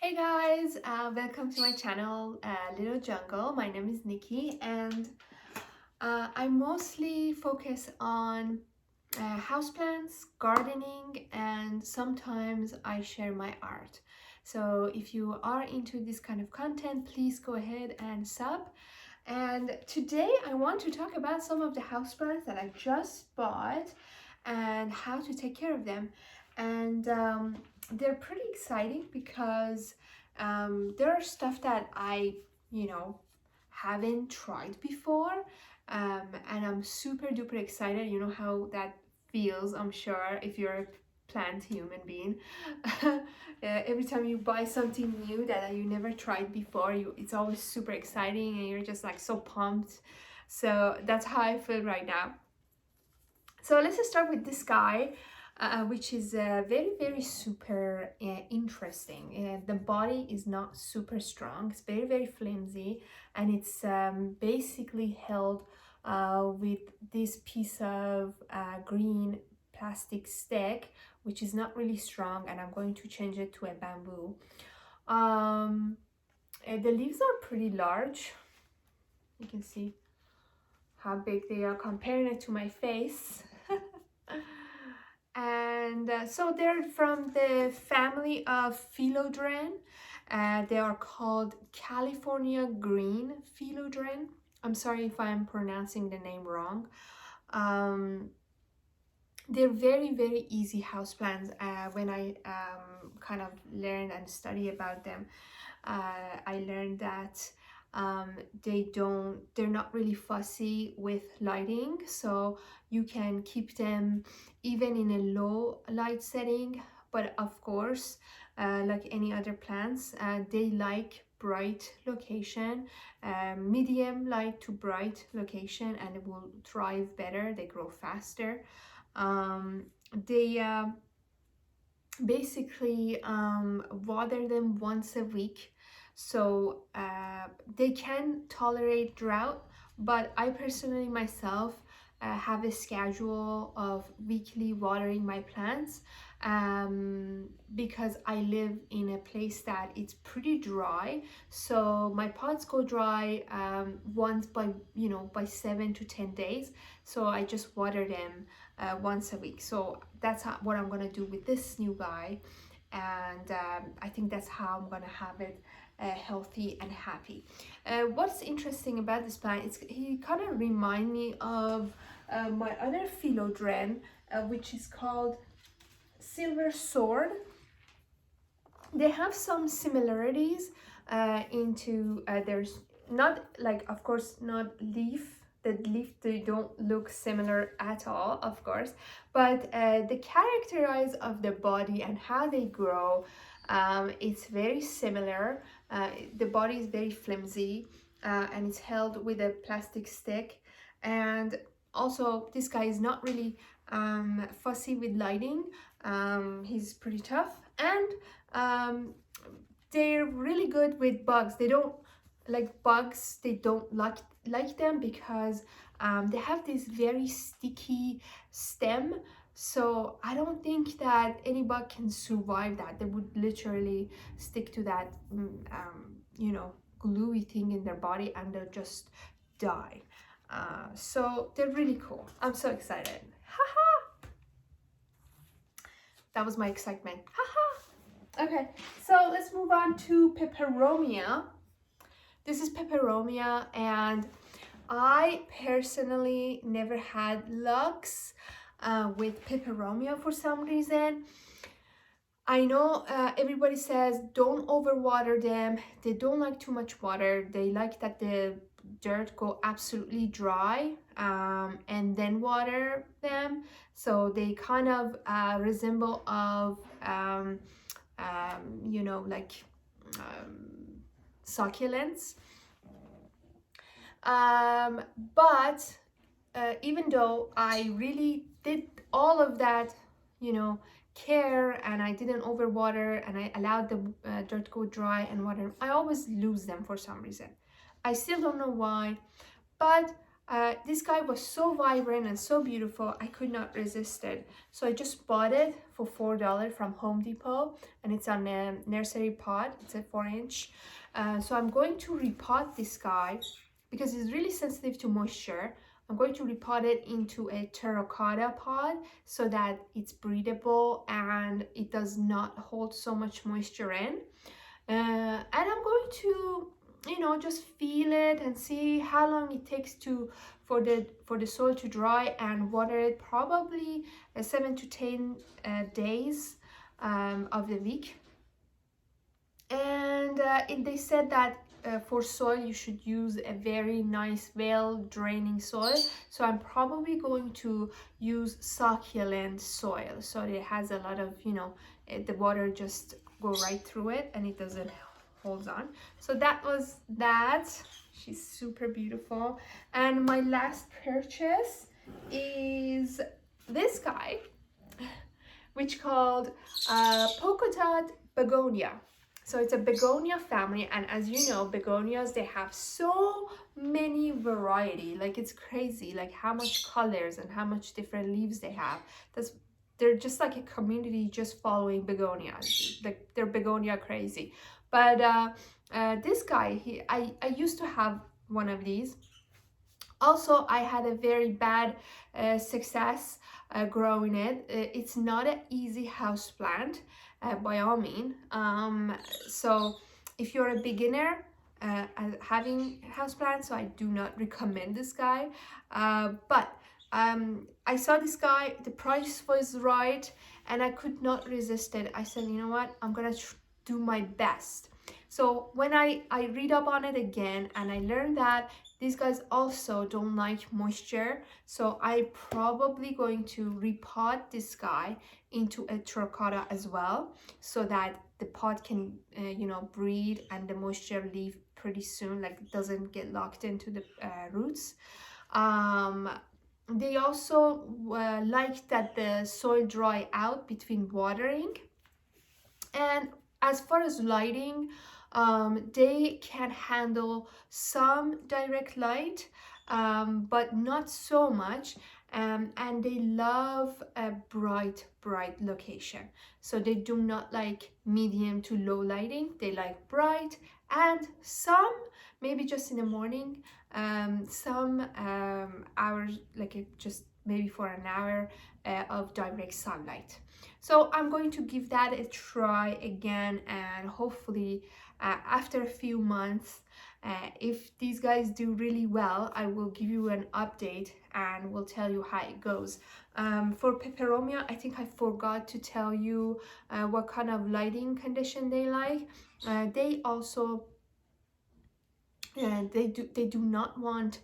Hey guys, welcome to my channel, Little Jungle. My name is Nikki, and I mostly focus on houseplants, gardening, and sometimes I share my art. So if you are into this kind of content, please go ahead and sub. And today I want to talk about some of the houseplants that I just bought and how to take care of them. And they're pretty exciting because there are stuff that I haven't tried before. And I'm super duper excited. You know how that feels, I'm sure, if you're a plant human being. Every time you buy something new that you never tried before, it's always super exciting and you're just like so pumped. So that's how I feel right now. So let's just start with this guy, which is very super interesting. The body is not super strong. It's very flimsy, and it's basically held with this piece of green plastic stick, which is not really strong, and I'm going to change it to a bamboo. The leaves are pretty large. You can see how big they are comparing it to my face. And so they're from the family of Philodendron. They are called California Green Philodendron. I'm sorry if I'm pronouncing the name wrong. They're very easy houseplants. When I kind of learned and study about them, I learned that they're not really fussy with lighting, so you can keep them even in a low light setting. But of course, like any other plants, they like bright location, medium light to bright location, and it will thrive better. They grow faster. They basically water them once a week, so they can tolerate drought, but I personally myself have a schedule of weekly watering my plants, because I live in a place that it's pretty dry, so my pots go dry once by 7 to 10 days, so I just water them once a week. So that's what I'm gonna do with this new guy, and I think that's how I'm gonna have it healthy and happy. What's interesting about this plant is he kind of remind me of my other philodendron, which is called silver sword. They have some similarities into there's not, like, of course, not leaf. The leaf, they don't look similar at all, of course, but the characterize of the body and how they grow, it's very similar. The body is very flimsy, and it's held with a plastic stick. And also this guy is not really fussy with lighting. He's pretty tough, and they're really good with bugs. They don't like bugs. They don't like them because they have this very sticky stem. So I don't think that any bug can survive that. They would literally stick to that, gluey thing in their body, and they'll just die. So they're really cool. I'm so excited. Haha! That was my excitement. Haha! Okay, so let's move on to Peperomia. This is Peperomia, and I personally never had luck with Peperomia for some reason. I know everybody says don't overwater them. They don't like too much water. They like that the dirt go absolutely dry, and then water them. So they kind of resemble of like succulents. But even though I really did all of that, care, and I didn't overwater, and I allowed the dirt to go dry and water, I always lose them for some reason. I still don't know why, but This guy was so vibrant and so beautiful, I could not resist it. So I just bought it for $4 from Home Depot, and it's on a nursery pot. It's a 4-inch. So I'm going to repot this guy because it's really sensitive to moisture. I'm going to repot it into a terracotta pot so that it's breathable and it does not hold so much moisture in. And I'm going to, you know, just feel it and see how long it takes for the soil to dry and water it. Probably 7 to 10 days of the week. And they said that for soil you should use a very nice, well draining soil. So I'm probably going to use succulent soil, so it has a lot of, you know, the water just go right through it and it doesn't hold on. So that was that. She's super beautiful. And my last purchase is this guy, which called polka dot begonia. So it's a begonia family, and as you know, begonias, they have so many variety. Like, it's crazy, like how much colors and how much different leaves they have. They're just like a community just following begonias. Like, they're begonia crazy. But this guy, I used to have one of these. Also, I had a very bad success growing it. It's not an easy house plant by all means. So if you're a beginner having houseplants, so I do not recommend this guy. But I saw this guy, the price was right, and I could not resist it. I said, you know what, I'm gonna do my best. So when I read up on it again, and I learned that these guys also don't like moisture, so I probably going to repot this guy into a terracotta as well, so that the pot can you know, breathe and the moisture leave pretty soon, like it doesn't get locked into the roots. They also like that the soil dry out between watering. And as far as lighting, they can handle some direct light, but not so much. And they love a bright location. So they do not like medium to low lighting. They like bright, and some maybe just in the morning, some hours, like just maybe for an hour of direct sunlight. So I'm going to give that a try again, and hopefully after a few months, if these guys do really well, I will give you an update and will tell you how it goes. For Peperomia, I think I forgot to tell you what kind of lighting condition they like. They also they do not want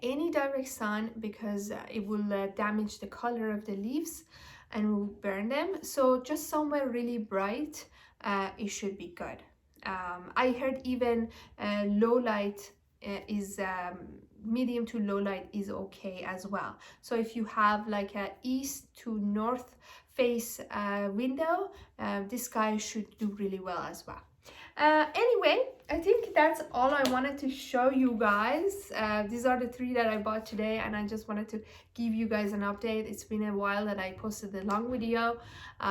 any direct sun, because it will damage the color of the leaves and will burn them. So just somewhere really bright, it should be good. I heard even low light is medium to low light is okay as well. So if you have like a east to north face window, this guy should do really well as well. Anyway, I think that's all I wanted to show you guys. These are the 3 that I bought today, and I just wanted to give you guys an update. It's been a while that I posted the long video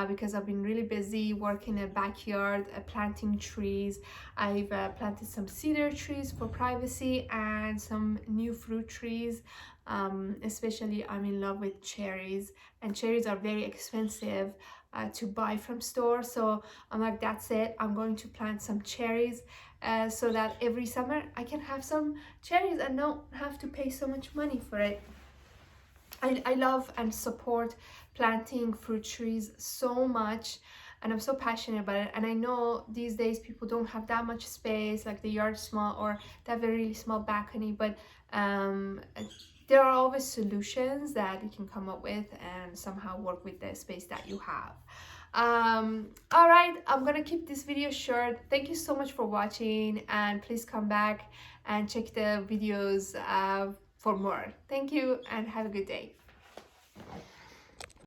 because I've been really busy working in the backyard, planting trees. I've planted some cedar trees for privacy and some new fruit trees. Especially I'm in love with cherries, and cherries are very expensive to buy from store. So I'm like, that's it, I'm going to plant some cherries so that every summer I can have some cherries and don't have to pay so much money for it. I love and support planting fruit trees so much, and I'm so passionate about it. And I know these days people don't have that much space, like the yard small, or they have a really small balcony, but there are always solutions that you can come up with and somehow work with the space that you have. All right, I'm gonna keep this video short. Thank you so much for watching, and please come back and check the videos for more. Thank you, and have a good day.